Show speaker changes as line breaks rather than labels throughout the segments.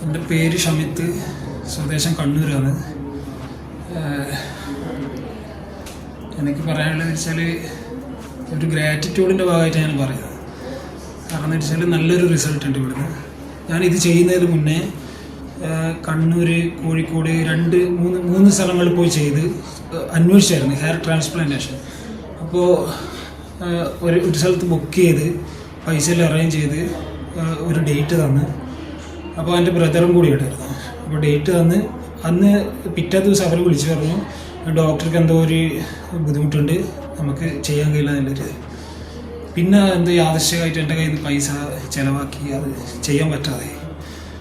എൻ്റെ പേര് ഷമിത്ത്, സ്വദേശം കണ്ണൂരാണ്. എനിക്ക് പറയാനുള്ളത് വെച്ചാൽ ഒരു ഗ്രാറ്റിറ്റ്യൂഡിൻ്റെ ഭാഗമായിട്ട് ഞാൻ പറയുന്നത്. കാരണം എന്ന് വെച്ചാൽ നല്ലൊരു റിസൾട്ട് ഉണ്ട് ഇവിടുന്ന്. ഞാനിത് ചെയ്യുന്നതിന് മുന്നേ കണ്ണൂർ, കോഴിക്കോട് മൂന്ന് സ്ഥലങ്ങളിൽ പോയി ചെയ്ത് അന്വേഷിച്ചായിരുന്നു ഹെയർ ട്രാൻസ്പ്ലാന്റേഷൻ. അപ്പോൾ ഒരു സ്ഥലത്ത് ബുക്ക് ചെയ്ത് പൈസ എല്ലാം അറേഞ്ച് ചെയ്ത് ഒരു ഡേറ്റ് തന്ന്. അപ്പോൾ എൻ്റെ ബ്രദറും കൂടി ഉണ്ടായിരുന്നു. അപ്പോൾ ഡേറ്റ് തന്ന് അന്ന് പിറ്റേ ദിവസം അവർ വിളിച്ചു പറഞ്ഞു, ഡോക്ടർക്ക് എന്തോ ഒരു ബുദ്ധിമുട്ടുണ്ട്, നമുക്ക് ചെയ്യാൻ കഴിയില്ല എന്നുള്ളൊരു. പിന്നെ എന്തോ യാദൃശ്ചികമായിട്ട് എൻ്റെ കയ്യിൽ നിന്ന് പൈസ ചിലവാക്കി അത് ചെയ്യാൻ പറ്റാതെ.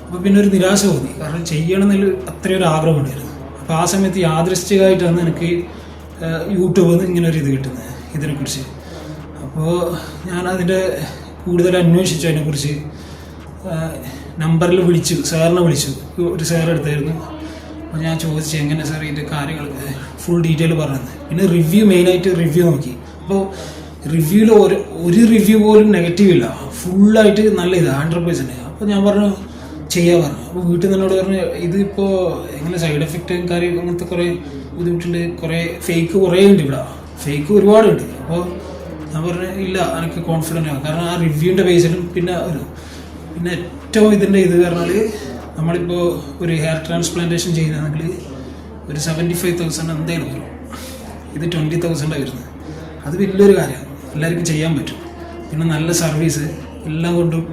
അപ്പോൾ പിന്നെ ഒരു നിരാശ തോന്നി, കാരണം ചെയ്യണമെന്നതിൽ അത്രയൊരു ആഗ്രഹമുണ്ടായിരുന്നു. അപ്പോൾ ആ സമയത്ത് യാദൃശ്ചികമായിട്ടാണ് എനിക്ക് യൂട്യൂബിൽ നിന്ന് ഇങ്ങനെ ഒരു ഇത് കിട്ടുന്നത് ഇതിനെക്കുറിച്ച്. അപ്പോൾ ഞാനതിൻ്റെ കൂടുതൽ അന്വേഷിച്ചു. അതിനെക്കുറിച്ച് നമ്പറിൽ വിളിച്ചു, സാറിനെ വിളിച്ചു. ഒരു സാർ എടുത്തായിരുന്നു. അപ്പോൾ ഞാൻ ചോദിച്ചു, എങ്ങനെ സാർ ഇതിൻ്റെ കാര്യങ്ങൾ ഫുൾ ഡീറ്റെയിൽ പറഞ്ഞത്. പിന്നെ റിവ്യൂ, മെയിനായിട്ട് റിവ്യൂ നോക്കി. അപ്പോൾ റിവ്യൂവിൽ ഒരു റിവ്യൂ പോലും നെഗറ്റീവ് ഇല്ല, ഫുള്ളായിട്ട് നല്ല ഇത് 100%. അപ്പോൾ ഞാൻ പറഞ്ഞു ചെയ്യാൻ പറഞ്ഞു. അപ്പോൾ വീട്ടിൽ നിന്ന് എന്നോട് പറഞ്ഞു, ഇതിപ്പോൾ എങ്ങനെ സൈഡ് എഫക്റ്റും കാര്യം അങ്ങനത്തെ കുറേ ബുദ്ധിമുട്ടുണ്ട്, കുറേ ഫേക്ക് കുറേ ഉണ്ട് ഇവിടെ, ഫേക്ക് ഒരുപാടുണ്ട്. അപ്പോൾ ഞാൻ പറഞ്ഞു ഇല്ല, എനിക്ക് കോൺഫിഡൻ്റ് ആണ്. കാരണം ആ റിവ്യൂവിൻ്റെ ബേസിലും പിന്നെ ഏറ്റവും ഇതിൻ്റെ ഇത് പറഞ്ഞാൽ നമ്മളിപ്പോൾ ഒരു ഹെയർ ട്രാൻസ്പ്ലാന്റേഷൻ ചെയ്യുന്നതെങ്കിൽ ഒരു 75,000 എന്തായാലും വരും. ഇത് 20,000 വരുന്നത്. അത് വലിയൊരു കാര്യമാണ്, എല്ലാവർക്കും ചെയ്യാൻ പറ്റും. പിന്നെ നല്ല സർവീസ്, എല്ലാം കൊണ്ടും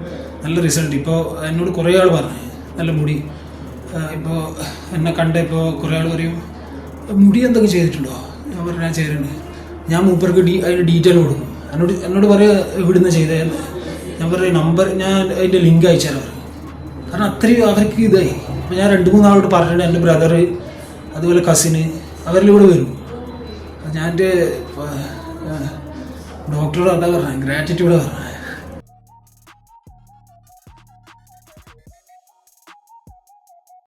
നല്ല റിസൾട്ട്. ഇപ്പോൾ എന്നോട് കുറേ ആൾ പറഞ്ഞു നല്ല മുടി. ഇപ്പോൾ എന്നെ കണ്ടപ്പോൾ കുറേ ആൾ പറയും, മുടി എന്തൊക്കെ ചെയ്തിട്ടുണ്ടോ? ഞാൻ പറഞ്ഞു ഞാൻ ചെയ്തിട്ടുണ്ട്. ഞാൻ മൂപ്പർക്ക് അതിൻ്റെ ഡീറ്റെയിൽ കൊടുക്കും. എന്നോട് പറയുക എവിടുന്ന് ചെയ്തതെന്ന്. ഞാൻ പറയും നമ്പർ, ഞാൻ അതിൻ്റെ ലിങ്ക് അയച്ചു തരാം. കാരണം അത്രയും അവർക്ക് ഇതായി. അപ്പോൾ ഞാൻ 2-3 ആളോട് പറഞ്ഞിട്ടുണ്ട്. എൻ്റെ ബ്രദർ, അതുപോലെ കസിന്, അവരിലൂടെ വരും. ഞാൻ എൻ്റെ ഡോക്ടറോട് എന്താ പറഞ്ഞത്, ഗ്രാറ്റിറ്റ്യൂഡ് പറഞ്ഞത്.